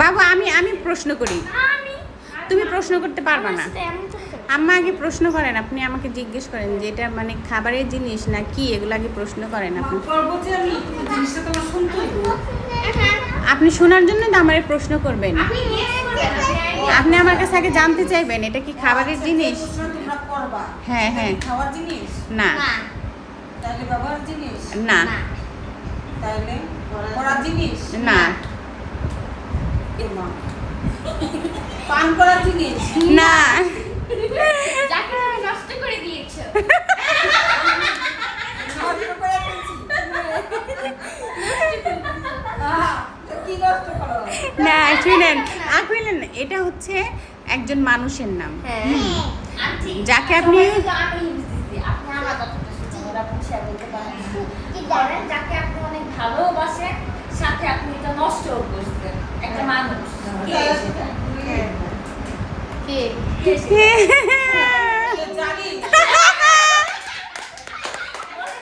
বাবু আমি প্রশ্ন করি, তুমি প্রশ্ন করতে পারবা না। আম্মা আগে প্রশ্ন করেন, আপনি আমাকে জিজ্ঞেস করেন যে এটা মানে খাবারের জিনিস না কি, এগুলো আগে প্রশ্ন করেন আপনি। আপনি শোনার জন্য তো আমার প্রশ্ন করবেন, আপনি আমার কাছে আগে জানতে চাইবেন এটা কি খাবারের জিনিস। হ্যাঁ হ্যাঁ, খাওয়ার জিনিস না তাহলে ব্যবহার জিনিস না তাহলে পড়ার জিনিস না পান করার জিনিস না। যাকে তুমি নষ্ট করে দিয়েছো। নষ্ট করে দিয়েছি। কি নষ্ট করো? না শুনেন আকুইলেন, এটা হচ্ছে একজন মানুষের নাম যাকে আপনি আপনি আমার কথাটা শুনুন, ওরা বুঝে বলতে পারেন কি করেন, যাকে আপনি অনেক ভালোবাসেন, সাথে আপনি এটা নষ্টও করছেন, একটা মানুষ। কে সেটা? কে? কে সেটা?